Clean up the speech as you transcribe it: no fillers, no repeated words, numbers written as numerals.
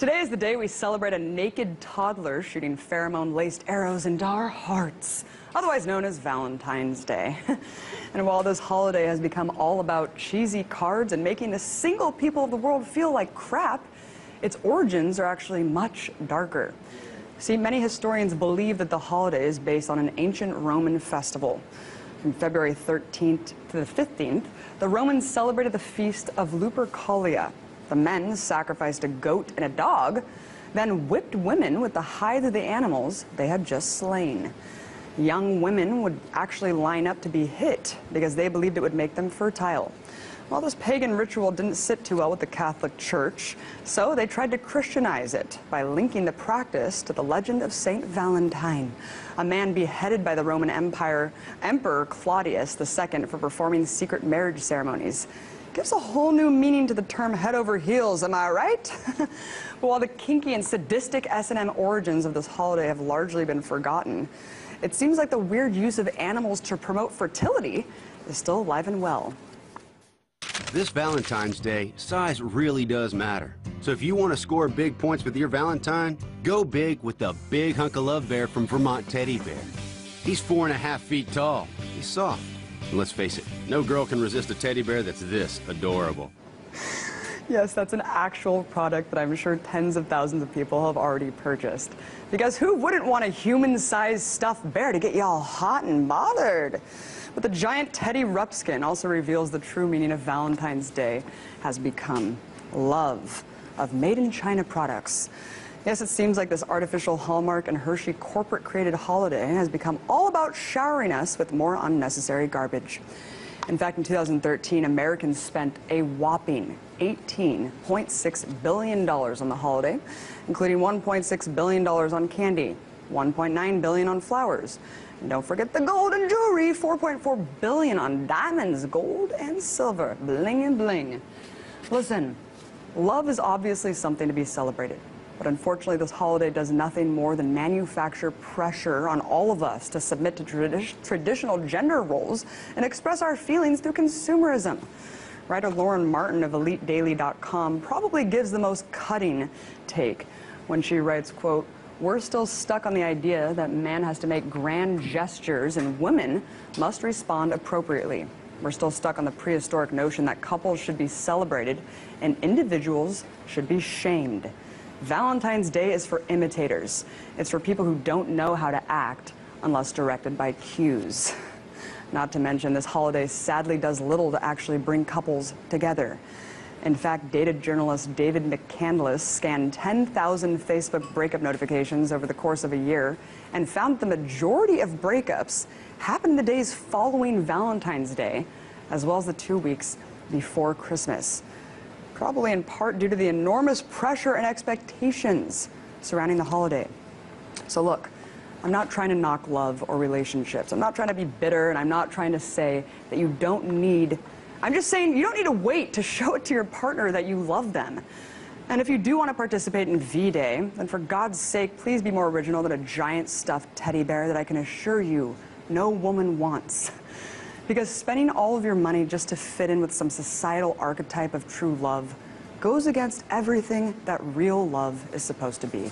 Today is the day we celebrate a naked toddler shooting pheromone-laced arrows into our hearts, otherwise known as Valentine's Day. And while this holiday has become all about cheesy cards and making the single people of the world feel like crap, its origins are actually much darker. See, many historians believe that the holiday is based on an ancient Roman festival. From February 13th to the 15th, the Romans celebrated the feast of Lupercalia. The men sacrificed a goat and a dog, then whipped women with the hides of the animals they had just slain. Young women would actually line up to be hit because they believed it would make them fertile. Well, this pagan ritual didn't sit too well with the Catholic Church, so they tried to Christianize it by linking the practice to the legend of Saint Valentin, a man beheaded by the Roman Emperor Claudius II for performing secret marriage ceremonies. Gives a whole new meaning to the term head over heels, am I right? But while the kinky and sadistic S&M origins of this holiday have largely been forgotten, it seems like the weird use of animals to promote fertility is still alive and well. This Valentine's Day, size really does matter. So if you want to score big points with your Valentine, go big with the big hunk of love bear from Vermont Teddy Bear. He's 4.5 feet tall. He's soft. And let's face it, no girl can resist a teddy bear that's this adorable. Yes, that's an actual product that I'm sure tens of thousands of people have already purchased. Because who wouldn't want a human-sized stuffed bear to get you all hot and bothered? But the giant Teddy Rumpskin also reveals the true meaning of Valentine's Day has become love of made-in-China products. Yes, it seems like this artificial Hallmark and Hershey corporate-created holiday has become all about showering us with more unnecessary garbage. In fact, in 2013, Americans spent a whopping $18.6 billion on the holiday, including $1.6 billion on candy, $1.9 billion on flowers, and don't forget the gold and jewelry, $4.4 billion on diamonds, gold and silver, bling and bling. Listen, love is obviously something to be celebrated. But unfortunately, this holiday does nothing more than manufacture pressure on all of us to submit to traditional gender roles and express our feelings through consumerism. Writer Lauren Martin of EliteDaily.com probably gives the most cutting take when she writes, quote, "We're still stuck on the idea that man has to make grand gestures and women must respond appropriately. We're still stuck on the prehistoric notion that couples should be celebrated and individuals should be shamed. Valentine's Day is for imitators. It's for people who don't know how to act unless directed by cues." Not to mention, this holiday sadly does little to actually bring couples together. In fact, dated journalist David McCandless scanned 10,000 Facebook breakup notifications over the course of a year and found that the majority of breakups happened the days following Valentine's Day, as well as the 2 weeks before Christmas. Probably in part due to the enormous pressure and expectations surrounding the holiday. So look, I'm not trying to knock love or relationships. I'm not trying to be bitter, and I'm not trying to say that you don't need... I'm just saying you don't need to wait to show it to your partner that you love them. And if you do want to participate in V-Day, then for God's sake, please be more original than a giant stuffed teddy bear that I can assure you no woman wants. Because spending all of your money just to fit in with some societal archetype of true love goes against everything that real love is supposed to be.